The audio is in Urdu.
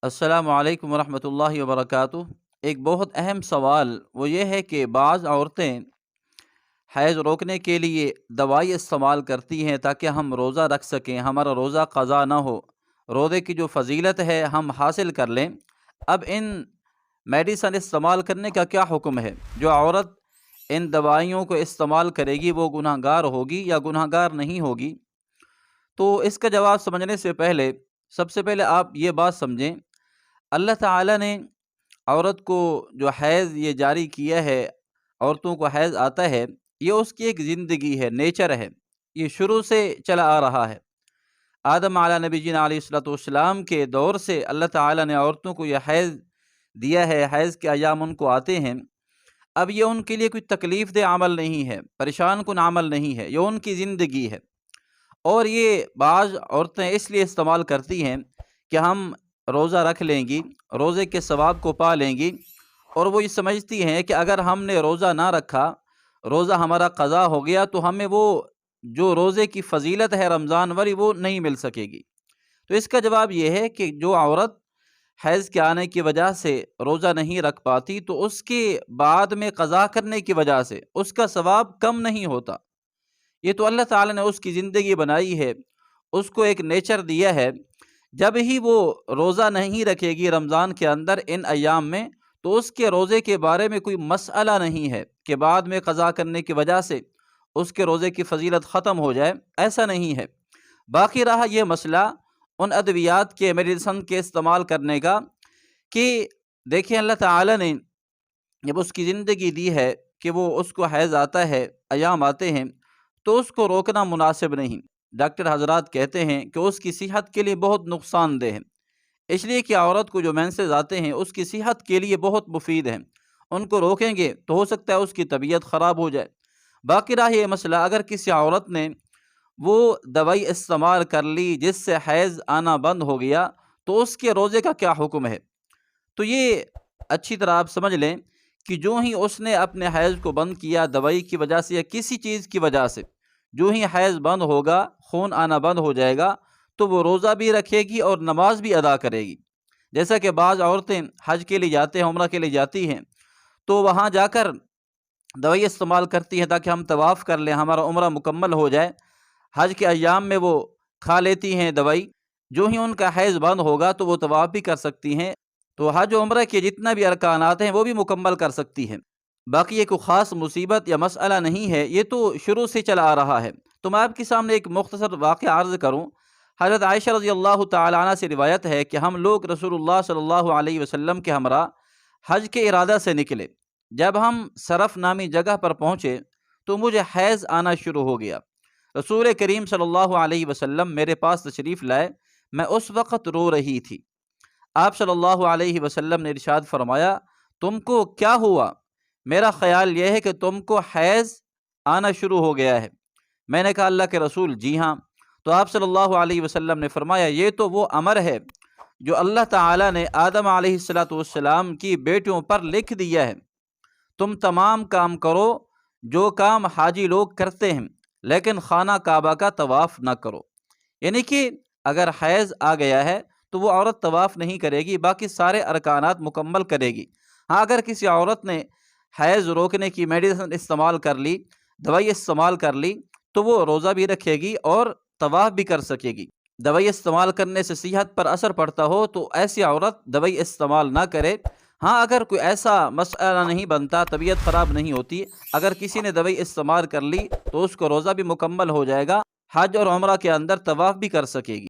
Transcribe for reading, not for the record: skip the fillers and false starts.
السلام علیکم ورحمۃ اللہ وبرکاتہ۔ ایک بہت اہم سوال وہ یہ ہے کہ بعض عورتیں حیض روکنے کے لیے دوائی استعمال کرتی ہیں تاکہ ہم روزہ رکھ سکیں، ہمارا روزہ قضا نہ ہو، روزے کی جو فضیلت ہے ہم حاصل کر لیں۔ اب ان میڈیسن استعمال کرنے کا کیا حکم ہے؟ جو عورت ان دوائیوں کو استعمال کرے گی وہ گناہ گار ہوگی یا گناہ گار نہیں ہوگی؟ تو اس کا جواب سمجھنے سے پہلے سب سے پہلے آپ یہ بات سمجھیں، اللہ تعالیٰ نے عورت کو جو حیض یہ جاری کیا ہے، عورتوں کو حیض آتا ہے، یہ اس کی ایک زندگی ہے، نیچر ہے، یہ شروع سے چلا آ رہا ہے۔ آدم علیہ نبی جینا علیہ الصلوۃ والسلام کے دور سے اللہ تعالیٰ نے عورتوں کو یہ حیض دیا ہے، حیض کے ایام ان کو آتے ہیں۔ اب یہ ان کے لیے کوئی تکلیف دہ عمل نہیں ہے، پریشان کن عمل نہیں ہے، یہ ان کی زندگی ہے۔ اور یہ بعض عورتیں اس لیے استعمال کرتی ہیں کہ ہم روزہ رکھ لیں گی، روزے کے ثواب کو پا لیں گی، اور وہ یہ سمجھتی ہیں کہ اگر ہم نے روزہ نہ رکھا، روزہ ہمارا قضا ہو گیا تو ہمیں وہ جو روزے کی فضیلت ہے رمضان والی وہ نہیں مل سکے گی۔ تو اس کا جواب یہ ہے کہ جو عورت حیض کے آنے کی وجہ سے روزہ نہیں رکھ پاتی تو اس کے بعد میں قضا کرنے کی وجہ سے اس کا ثواب کم نہیں ہوتا۔ یہ تو اللہ تعالیٰ نے اس کی زندگی بنائی ہے، اس کو ایک نیچر دیا ہے۔ جب ہی وہ روزہ نہیں رکھے گی رمضان کے اندر ان ایام میں تو اس کے روزے کے بارے میں کوئی مسئلہ نہیں ہے کہ بعد میں قضا کرنے کی وجہ سے اس کے روزے کی فضیلت ختم ہو جائے، ایسا نہیں ہے۔ باقی رہا یہ مسئلہ ان ادویات کے، میڈیسن کے استعمال کرنے کا، کہ دیکھیں اللہ تعالیٰ نے جب اس کی زندگی دی ہے کہ وہ اس کو حیض آتا ہے، ایام آتے ہیں، تو اس کو روکنا مناسب نہیں۔ ڈاکٹر حضرات کہتے ہیں کہ اس کی صحت کے لیے بہت نقصان دہ ہے، اس لیے کہ عورت کو جو مینسز آتے ہیں اس کی صحت کے لیے بہت مفید ہیں، ان کو روکیں گے تو ہو سکتا ہے اس کی طبیعت خراب ہو جائے۔ باقی رہا یہ مسئلہ، اگر کسی عورت نے وہ دوائی استعمال کر لی جس سے حیض آنا بند ہو گیا تو اس کے روزے کا کیا حکم ہے؟ تو یہ اچھی طرح آپ سمجھ لیں کہ جو ہی اس نے اپنے حیض کو بند کیا دوائی کی وجہ سے یا کسی چیز کی وجہ سے، جو ہی حیض بند ہوگا، خون آنا بند ہو جائے گا، تو وہ روزہ بھی رکھے گی اور نماز بھی ادا کرے گی۔ جیسا کہ بعض عورتیں حج کے لیے جاتے ہیں، عمرہ کے لیے جاتی ہیں، تو وہاں جا کر دوائی استعمال کرتی ہیں تاکہ ہم طواف کر لیں، ہمارا عمرہ مکمل ہو جائے۔ حج کے ایام میں وہ کھا لیتی ہیں دوائی، جو ہی ان کا حیض بند ہوگا تو وہ طواف بھی کر سکتی ہیں، تو حج و عمرہ کے جتنا بھی ارکانات ہیں وہ بھی مکمل کر سکتی ہیں۔ باقی یہ کوئی خاص مصیبت یا مسئلہ نہیں ہے، یہ تو شروع سے چلا آ رہا ہے۔ تو میں آپ کے سامنے ایک مختصر واقعہ عرض کروں۔ حضرت عائشہ رضی اللہ تعالی عنہ سے روایت ہے کہ ہم لوگ رسول اللہ صلی اللہ علیہ وسلم کے ہمراہ حج کے ارادہ سے نکلے۔ جب ہم صرف نامی جگہ پر پہنچے تو مجھے حیض آنا شروع ہو گیا۔ رسول کریم صلی اللہ علیہ وسلم میرے پاس تشریف لائے، میں اس وقت رو رہی تھی۔ آپ صلی اللہ علیہ وسلم نے ارشاد فرمایا، تم کو کیا ہوا؟ میرا خیال یہ ہے کہ تم کو حیض آنا شروع ہو گیا ہے۔ میں نے کہا اللہ کے رسول جی ہاں۔ تو آپ صلی اللہ علیہ وسلم نے فرمایا، یہ تو وہ امر ہے جو اللہ تعالیٰ نے آدم علیہ السلام کی بیٹیوں پر لکھ دیا ہے، تم تمام کام کرو جو کام حاجی لوگ کرتے ہیں، لیکن خانہ کعبہ کا طواف نہ کرو۔ یعنی کہ اگر حیض آ گیا ہے تو وہ عورت طواف نہیں کرے گی، باقی سارے ارکانات مکمل کرے گی۔ ہاں، اگر کسی عورت نے حیض روکنے کی میڈیسن استعمال کر لی، دوائی استعمال کر لی، تو وہ روزہ بھی رکھے گی اور طواف بھی کر سکے گی۔ دوائی استعمال کرنے سے صحت پر اثر پڑتا ہو تو ایسی عورت دوائی استعمال نہ کرے۔ ہاں، اگر کوئی ایسا مسئلہ نہیں بنتا، طبیعت خراب نہیں ہوتی، اگر کسی نے دوائی استعمال کر لی تو اس کو روزہ بھی مکمل ہو جائے گا، حج اور عمرہ کے اندر طواف بھی کر سکے گی۔